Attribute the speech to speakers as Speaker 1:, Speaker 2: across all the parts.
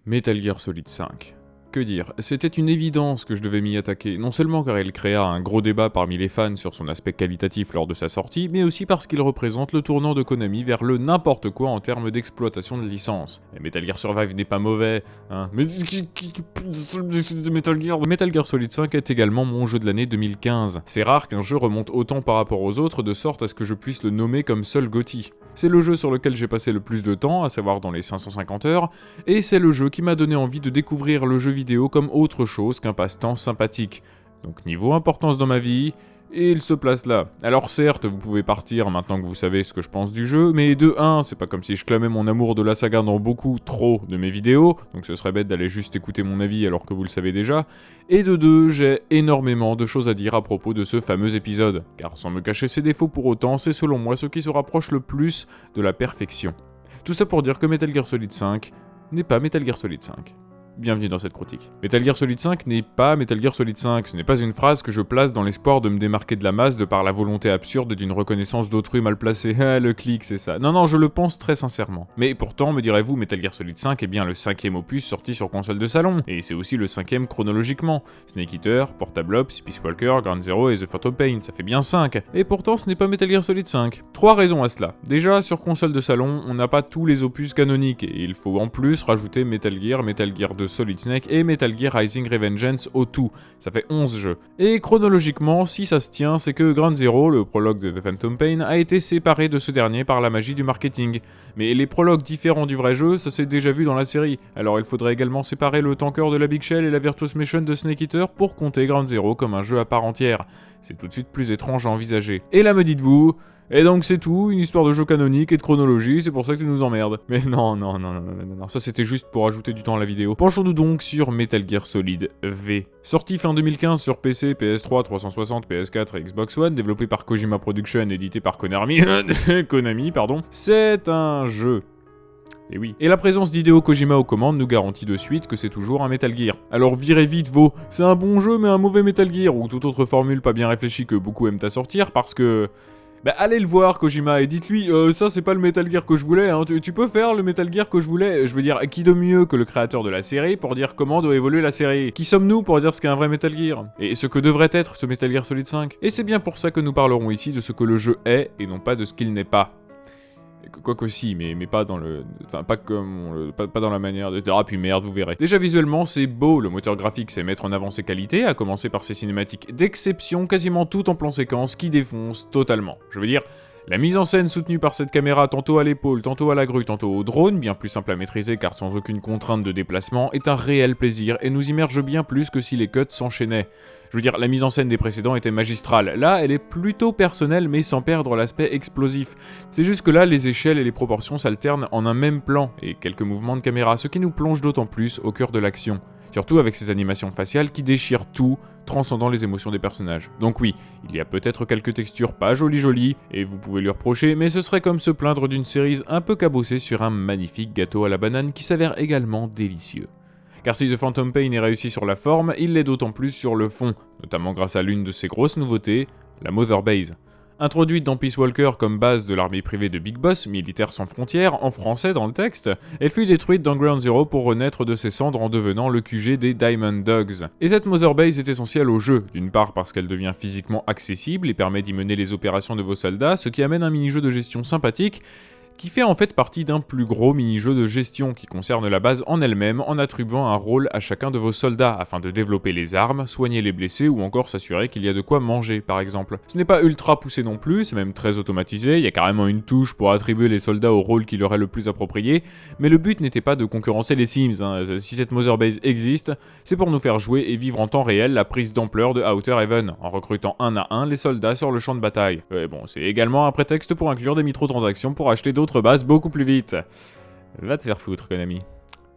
Speaker 1: Metal Gear Solid 5. Que dire, c'était une évidence que je devais m'y attaquer, non seulement car il créa un gros débat parmi les fans sur son aspect qualitatif lors de sa sortie, mais aussi parce qu'il représente le tournant de Konami vers le n'importe quoi en termes d'exploitation de licence. Et Metal Gear Survive n'est pas mauvais, hein, mais Metal Gear Solid 5 est également mon jeu de l'année 2015. C'est rare qu'un jeu remonte autant par rapport aux autres, de sorte à ce que je puisse le nommer comme seul GOTY. C'est le jeu sur lequel j'ai passé le plus de temps, à savoir dans les 550 heures, et c'est le jeu qui m'a donné envie de découvrir le jeu vidéo comme autre chose qu'un passe-temps sympathique. Donc niveau importance dans ma vie, il se place là. Alors certes, vous pouvez partir maintenant que vous savez ce que je pense du jeu, mais de 1, c'est pas comme si je clamais mon amour de la saga dans beaucoup trop de mes vidéos, donc ce serait bête d'aller juste écouter mon avis alors que vous le savez déjà, et de 2, j'ai énormément de choses à dire à propos de ce fameux épisode, car sans me cacher ses défauts pour autant, c'est selon moi ce qui se rapproche le plus de la perfection. Tout ça pour dire que Metal Gear Solid 5 n'est pas Metal Gear Solid 5. Bienvenue dans cette critique. Metal Gear Solid 5 n'est pas Metal Gear Solid 5, ce n'est pas une phrase que je place dans l'espoir de me démarquer de la masse de par la volonté absurde d'une reconnaissance d'autrui mal placée. Ah, le clic, c'est ça. Non, je le pense très sincèrement. Mais pourtant, me direz-vous, Metal Gear Solid 5 est bien le 5e opus sorti sur console de salon, et c'est aussi le 5e chronologiquement. Snake Eater, Portable Ops, Peace Walker, Ground Zero et The Phantom Pain, ça fait bien 5. Et pourtant, ce n'est pas Metal Gear Solid 5. 3 raisons à cela. Déjà, sur console de salon, on n'a pas tous les opus canoniques, et il faut en plus rajouter Metal Gear 2 Solid Snake et Metal Gear Rising Revengeance au tout. Ça fait 11 jeux. Et chronologiquement, si ça se tient, c'est que Ground Zero, le prologue de The Phantom Pain, a été séparé de ce dernier par la magie du marketing. Mais les prologues différents du vrai jeu, ça s'est déjà vu dans la série. Alors il faudrait également séparer le Tanker de la Big Shell et la Virtuous Mission de Snake Eater pour compter Ground Zero comme un jeu à part entière. C'est tout de suite plus étrange à envisager. Et là me dites-vous... Et donc c'est tout, une histoire de jeu canonique et de chronologie, c'est pour ça que tu nous emmerdes. Mais non, ça c'était juste pour ajouter du temps à la vidéo. Penchons-nous donc sur Metal Gear Solid V. Sorti fin 2015 sur PC, PS3, 360, PS4 et Xbox One, développé par Kojima Production, édité par Konami, c'est un jeu. Et oui. Et la présence d'Hideo Kojima aux commandes nous garantit de suite que c'est toujours un Metal Gear. Alors virez vite vos « c'est un bon jeu mais un mauvais Metal Gear » ou toute autre formule pas bien réfléchie que beaucoup aiment à sortir parce que... Bah allez le voir Kojima et dites-lui ça c'est pas le Metal Gear que je voulais, hein. Tu peux faire le Metal Gear que je voulais. Je veux dire, qui de mieux que le créateur de la série pour dire comment doit évoluer la série? Qui sommes-nous pour dire ce qu'est un vrai Metal Gear? Et ce que devrait être ce Metal Gear Solid 5? Et c'est bien pour ça que nous parlerons ici de ce que le jeu est et non pas de ce qu'il n'est pas. Quoique si, mais pas dans le... Enfin, pas comme... Pas dans la manière de... Ah, puis merde, vous verrez. Déjà, visuellement, c'est beau, le moteur graphique sait mettre en avant ses qualités, à commencer par ses cinématiques d'exception, quasiment toutes en plan séquence, qui défoncent totalement. Je veux dire... La mise en scène soutenue par cette caméra tantôt à l'épaule, tantôt à la grue, tantôt au drone, bien plus simple à maîtriser car sans aucune contrainte de déplacement, est un réel plaisir et nous immerge bien plus que si les cuts s'enchaînaient. Je veux dire, la mise en scène des précédents était magistrale. Là, elle est plutôt personnelle mais sans perdre l'aspect explosif. C'est juste que là, les échelles et les proportions s'alternent en un même plan et quelques mouvements de caméra, ce qui nous plonge d'autant plus au cœur de l'action. Surtout avec ces animations faciales qui déchirent tout, transcendant les émotions des personnages. Donc oui, il y a peut-être quelques textures pas jolies, et vous pouvez lui reprocher, mais ce serait comme se plaindre d'une cerise un peu cabossée sur un magnifique gâteau à la banane qui s'avère également délicieux. Car si The Phantom Pain est réussi sur la forme, il l'est d'autant plus sur le fond, notamment grâce à l'une de ses grosses nouveautés, la Mother Base. Introduite dans Peace Walker comme base de l'armée privée de Big Boss, Militaires sans frontières, en français dans le texte, elle fut détruite dans Ground Zero pour renaître de ses cendres en devenant le QG des Diamond Dogs. Et cette Mother Base est essentielle au jeu, d'une part parce qu'elle devient physiquement accessible et permet d'y mener les opérations de vos soldats, ce qui amène un mini-jeu de gestion sympathique, qui fait en fait partie d'un plus gros mini-jeu de gestion qui concerne la base en elle-même en attribuant un rôle à chacun de vos soldats afin de développer les armes, soigner les blessés ou encore s'assurer qu'il y a de quoi manger par exemple. Ce n'est pas ultra poussé non plus, c'est même très automatisé, il y a carrément une touche pour attribuer les soldats au rôle qui leur est le plus approprié, mais le but n'était pas de concurrencer les Sims, hein. Si cette Mother Base existe, c'est pour nous faire jouer et vivre en temps réel la prise d'ampleur de Outer Heaven, en recrutant un à un les soldats sur le champ de bataille. Bon, c'est également un prétexte pour inclure des microtransactions pour acheter d'autres bases beaucoup plus vite. Va te faire foutre, Konami.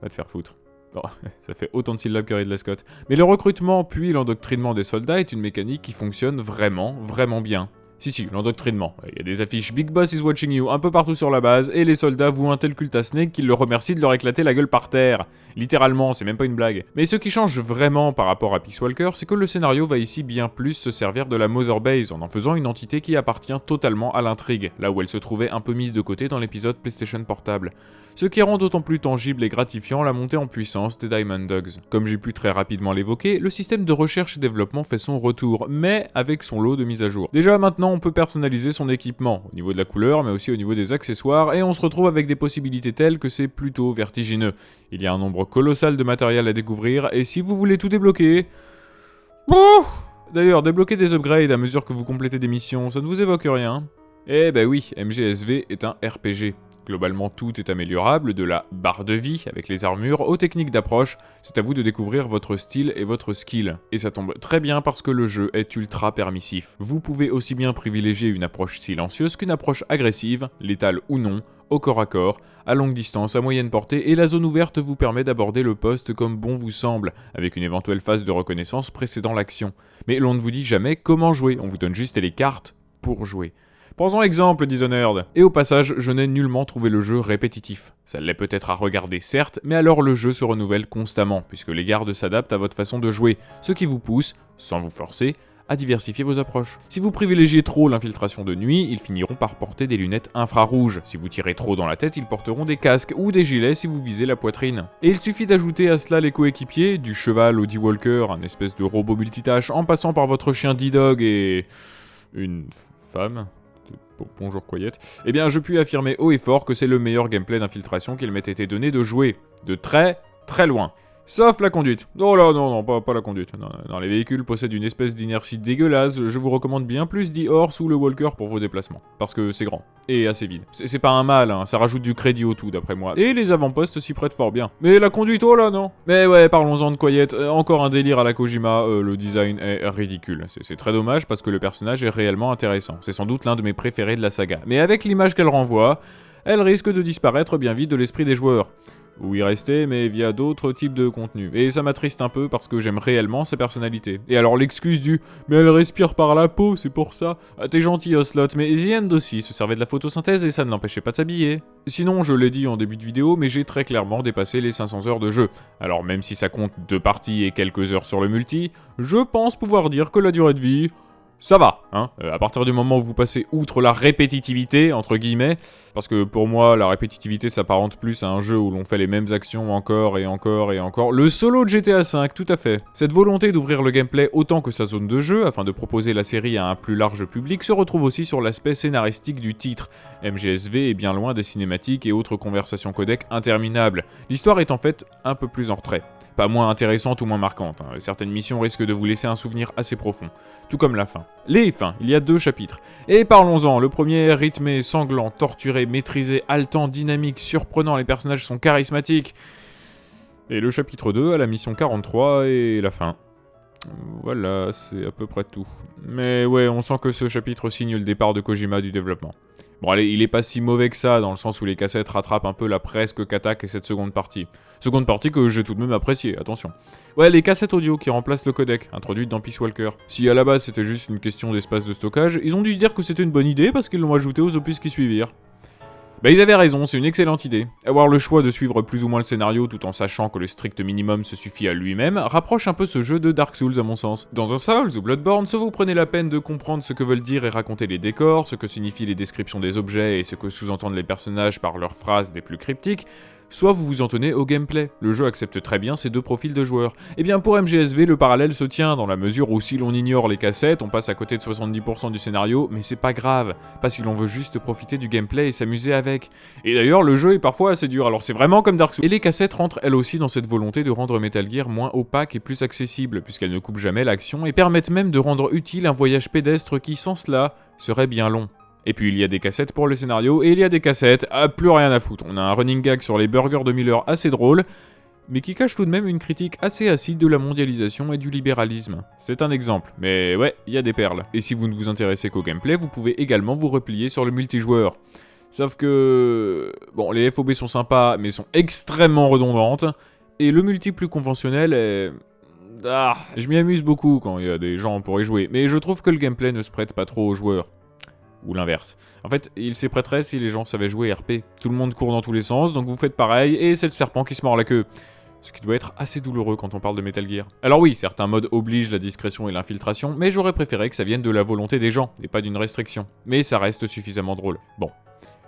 Speaker 1: Va te faire foutre. Bon, ça fait autant de syllabes que Ridley Scott. Mais le recrutement puis l'endoctrinement des soldats est une mécanique qui fonctionne vraiment bien. Si, l'endoctrinement. Il y a des affiches Big Boss is watching you un peu partout sur la base, et les soldats vouent un tel culte à Snake qu'ils le remercient de leur éclater la gueule par terre. Littéralement, c'est même pas une blague. Mais ce qui change vraiment par rapport à Peace Walker, c'est que le scénario va ici bien plus se servir de la Mother Base en faisant une entité qui appartient totalement à l'intrigue, là où elle se trouvait un peu mise de côté dans l'épisode PlayStation Portable. Ce qui rend d'autant plus tangible et gratifiant la montée en puissance des Diamond Dogs. Comme j'ai pu très rapidement l'évoquer, le système de recherche et développement fait son retour, mais avec son lot de mises à jour. Déjà maintenant, on peut personnaliser son équipement, au niveau de la couleur, mais aussi au niveau des accessoires, et on se retrouve avec des possibilités telles que c'est plutôt vertigineux. Il y a un nombre colossal de matériel à découvrir, et si vous voulez tout débloquer... D'ailleurs, débloquer des upgrades à mesure que vous complétez des missions, ça ne vous évoque rien? Eh ben oui, MGSV est un RPG. Globalement, tout est améliorable, de la barre de vie avec les armures aux techniques d'approche, c'est à vous de découvrir votre style et votre skill. Et ça tombe très bien parce que le jeu est ultra permissif. Vous pouvez aussi bien privilégier une approche silencieuse qu'une approche agressive, létale ou non, au corps à corps, à longue distance, à moyenne portée, et la zone ouverte vous permet d'aborder le poste comme bon vous semble, avec une éventuelle phase de reconnaissance précédant l'action. Mais l'on ne vous dit jamais comment jouer, on vous donne juste les cartes pour jouer. Prenons exemple, Dishonored. Et au passage, je n'ai nullement trouvé le jeu répétitif. Ça l'est peut-être à regarder, certes, mais alors le jeu se renouvelle constamment, puisque les gardes s'adaptent à votre façon de jouer, ce qui vous pousse, sans vous forcer, à diversifier vos approches. Si vous privilégiez trop l'infiltration de nuit, ils finiront par porter des lunettes infrarouges. Si vous tirez trop dans la tête, ils porteront des casques ou des gilets si vous visez la poitrine. Et il suffit d'ajouter à cela les coéquipiers, du cheval au D-Walker, un espèce de robot multitâche, en passant par votre chien D-Dog et... une femme. Bonjour Quiet. Eh bien, je puis affirmer haut et fort que c'est le meilleur gameplay d'infiltration qu'il m'ait été donné de jouer. De très, très loin. Sauf la conduite. Oh là, non, pas la conduite. Non, les véhicules possèdent une espèce d'inertie dégueulasse. Je vous recommande bien plus The Horse ou le Walker pour vos déplacements. Parce que c'est grand. Et assez vide. C'est pas un mal, hein. Ça rajoute du crédit au tout, d'après moi. Et les avant-postes s'y prêtent fort bien. Mais la conduite, oh là, non. Mais ouais, parlons-en de Quiet. Encore un délire à la Kojima. Le design est ridicule. C'est très dommage parce que le personnage est réellement intéressant. C'est sans doute l'un de mes préférés de la saga. Mais avec l'image qu'elle renvoie, elle risque de disparaître bien vite de l'esprit des joueurs. Ou y rester, mais via d'autres types de contenus. Et ça m'attriste un peu parce que j'aime réellement sa personnalité. Et alors l'excuse du « mais elle respire par la peau, c'est pour ça ». T'es gentil Ocelot, mais The End aussi se servait de la photosynthèse et ça ne l'empêchait pas de s'habiller. Sinon, je l'ai dit en début de vidéo, mais j'ai très clairement dépassé les 500 heures de jeu. Alors même si ça compte 2 parties et quelques heures sur le multi, je pense pouvoir dire que la durée de vie... ça va, hein, à partir du moment où vous passez outre la répétitivité, entre guillemets, parce que pour moi, la répétitivité s'apparente plus à un jeu où l'on fait les mêmes actions encore et encore et encore. Le solo de GTA V, tout à fait. Cette volonté d'ouvrir le gameplay autant que sa zone de jeu, afin de proposer la série à un plus large public, se retrouve aussi sur l'aspect scénaristique du titre. MGSV est bien loin des cinématiques et autres conversations codec interminables. L'histoire est en fait un peu plus en retrait. Pas moins intéressante ou moins marquante, hein. Certaines missions risquent de vous laisser un souvenir assez profond. Tout comme la fin. Les fins, il y a 2 chapitres. Et parlons-en, le premier est rythmé, sanglant, torturé, maîtrisé, haletant, dynamique, surprenant, les personnages sont charismatiques. Et le chapitre 2 a la mission 43 et la fin. Voilà, c'est à peu près tout. Mais ouais, on sent que ce chapitre signe le départ de Kojima du développement. Bon allez, il est pas si mauvais que ça, dans le sens où les cassettes rattrapent un peu la presque qu'attaque et cette seconde partie. Seconde partie que j'ai tout de même appréciée, attention. Ouais, les cassettes audio qui remplacent le codec, introduites dans Peace Walker. Si à la base c'était juste une question d'espace de stockage, ils ont dû dire que c'était une bonne idée parce qu'ils l'ont ajouté aux opus qui suivirent. Bah ils avaient raison, c'est une excellente idée. Avoir le choix de suivre plus ou moins le scénario tout en sachant que le strict minimum se suffit à lui-même, rapproche un peu ce jeu de Dark Souls à mon sens. Dans un Souls ou Bloodborne, soit vous prenez la peine de comprendre ce que veulent dire et raconter les décors, ce que signifient les descriptions des objets et ce que sous-entendent les personnages par leurs phrases les plus cryptiques, soit vous vous en tenez au gameplay. Le jeu accepte très bien ces 2 profils de joueurs. Et bien pour MGSV, le parallèle se tient dans la mesure où si l'on ignore les cassettes, on passe à côté de 70% du scénario, mais c'est pas grave, parce que l'on veut juste profiter du gameplay et s'amuser avec. Et d'ailleurs, le jeu est parfois assez dur, alors c'est vraiment comme Dark Souls. Et les cassettes rentrent elles aussi dans cette volonté de rendre Metal Gear moins opaque et plus accessible, puisqu'elles ne coupent jamais l'action et permettent même de rendre utile un voyage pédestre qui, sans cela, serait bien long. Et puis il y a des cassettes pour le scénario, et il y a des cassettes, plus rien à foutre. On a un running gag sur les burgers de Miller assez drôle, mais qui cache tout de même une critique assez acide de la mondialisation et du libéralisme. C'est un exemple, mais ouais, il y a des perles. Et si vous ne vous intéressez qu'au gameplay, vous pouvez également vous replier sur le multijoueur. Sauf que... bon, les FOB sont sympas, mais sont extrêmement redondantes, et le multi plus conventionnel est... je m'y amuse beaucoup quand il y a des gens pour y jouer, mais je trouve que le gameplay ne se prête pas trop aux joueurs. Ou l'inverse. En fait, il s'y prêterait si les gens savaient jouer RP. Tout le monde court dans tous les sens, donc vous faites pareil, et c'est le serpent qui se mord la queue. Ce qui doit être assez douloureux quand on parle de Metal Gear. Alors oui, certains modes obligent la discrétion et l'infiltration, mais j'aurais préféré que ça vienne de la volonté des gens, et pas d'une restriction. Mais ça reste suffisamment drôle. Bon.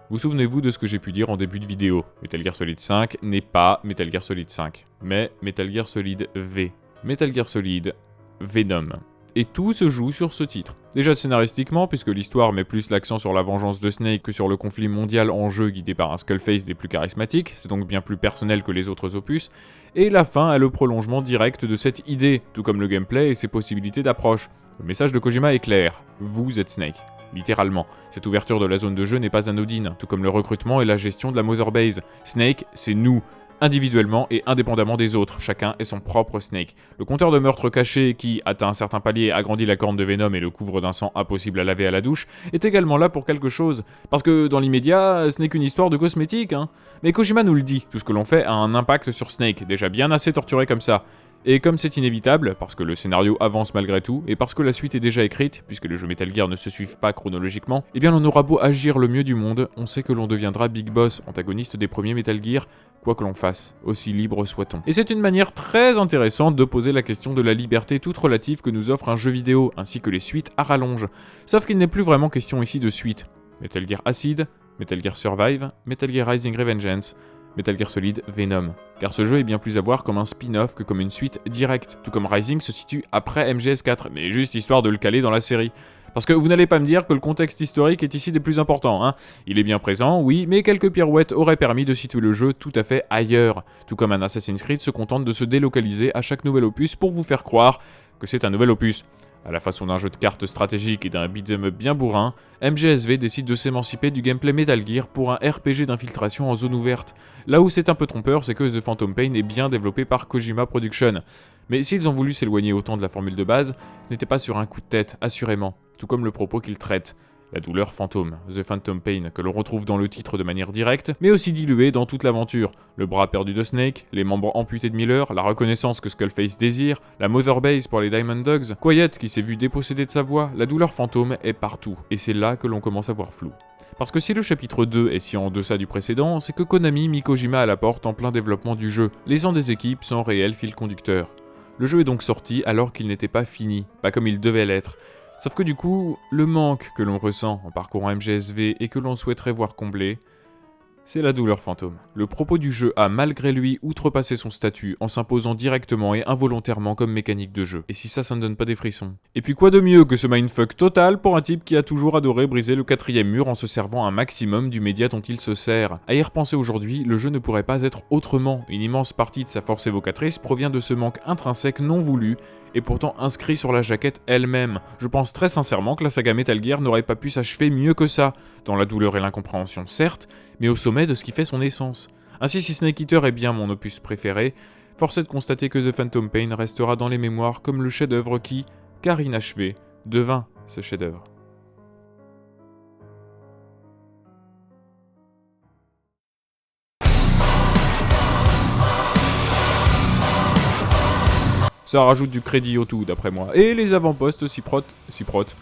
Speaker 1: Vous souvenez-vous de ce que j'ai pu dire en début de vidéo? Metal Gear Solid 5 n'est pas Metal Gear Solid 5, mais Metal Gear Solid V. Metal Gear Solid Venom. Et tout se joue sur ce titre. Déjà scénaristiquement, puisque l'histoire met plus l'accent sur la vengeance de Snake que sur le conflit mondial en jeu guidé par un Skullface des plus charismatiques, c'est donc bien plus personnel que les autres opus, et la fin est le prolongement direct de cette idée, tout comme le gameplay et ses possibilités d'approche. Le message de Kojima est clair, vous êtes Snake. Littéralement. Cette ouverture de la zone de jeu n'est pas anodine, tout comme le recrutement et la gestion de la Mother Base. Snake, c'est nous. Individuellement et indépendamment des autres, chacun est son propre Snake. Le compteur de meurtre caché qui, atteint un certain palier, agrandit la corne de Venom et le couvre d'un sang impossible à laver à la douche, est également là pour quelque chose. Parce que dans l'immédiat, ce n'est qu'une histoire de cosmétique, hein. Mais Kojima nous le dit, tout ce que l'on fait a un impact sur Snake, déjà bien assez torturé comme ça. Et comme c'est inévitable, parce que le scénario avance malgré tout, et parce que la suite est déjà écrite, puisque les jeux Metal Gear ne se suivent pas chronologiquement, eh bien on aura beau agir le mieux du monde, on sait que l'on deviendra Big Boss, antagoniste des premiers Metal Gear, quoi que l'on fasse, aussi libre soit-on. Et c'est une manière très intéressante de poser la question de la liberté toute relative que nous offre un jeu vidéo, ainsi que les suites à rallonge. Sauf qu'il n'est plus vraiment question ici de suite. Metal Gear Acid, Metal Gear Survive, Metal Gear Rising Revengeance, Metal Gear Solid Venom. Car ce jeu est bien plus à voir comme un spin-off que comme une suite directe, tout comme Rising se situe après MGS4, mais juste histoire de le caler dans la série. Parce que vous n'allez pas me dire que le contexte historique est ici des plus importants, hein. Il est bien présent, oui, mais quelques pirouettes auraient permis de situer le jeu tout à fait ailleurs, tout comme un Assassin's Creed se contente de se délocaliser à chaque nouvel opus pour vous faire croire que c'est un nouvel opus. À la façon d'un jeu de cartes stratégique et d'un beat'em up bien bourrin, MGSV décide de s'émanciper du gameplay Metal Gear pour un RPG d'infiltration en zone ouverte. Là où c'est un peu trompeur, c'est que The Phantom Pain est bien développé par Kojima Production. Mais s'ils ont voulu s'éloigner autant de la formule de base, ce n'était pas sur un coup de tête, assurément, tout comme le propos qu'ils traitent. La douleur fantôme, The Phantom Pain, que l'on retrouve dans le titre de manière directe, mais aussi diluée dans toute l'aventure. Le bras perdu de Snake, les membres amputés de Miller, la reconnaissance que Skullface désire, la Mother Base pour les Diamond Dogs, Quiet qui s'est vu dépossédé de sa voix, la douleur fantôme est partout. Et c'est là que l'on commence à voir flou. Parce que si le chapitre 2 est si en deçà du précédent, c'est que Konami mit Kojima à la porte en plein développement du jeu, laissant des équipes sans réel fil conducteur. Le jeu est donc sorti alors qu'il n'était pas fini, pas comme il devait l'être. Sauf que du coup, le manque que l'on ressent en parcourant MGSV et que l'on souhaiterait voir comblé, c'est la douleur fantôme. Le propos du jeu a malgré lui outrepassé son statut en s'imposant directement et involontairement comme mécanique de jeu. Et si ça ne donne pas des frissons? Et puis quoi de mieux que ce mindfuck total pour un type qui a toujours adoré briser le quatrième mur en se servant un maximum du média dont il se sert. À y repenser aujourd'hui, le jeu ne pourrait pas être autrement. Une immense partie de sa force évocatrice provient de ce manque intrinsèque non voulu et pourtant inscrit sur la jaquette elle-même. Je pense très sincèrement que la saga Metal Gear n'aurait pas pu s'achever mieux que ça, dans la douleur et l'incompréhension certes, mais au sommet de ce qui fait son essence. Ainsi si Snake Eater est bien mon opus préféré, force est de constater que The Phantom Pain restera dans les mémoires comme le chef-d'œuvre qui, car inachevé, devint ce chef-d'œuvre. Ça rajoute du crédit au tout, d'après moi. Et les avant-postes s'y prottent.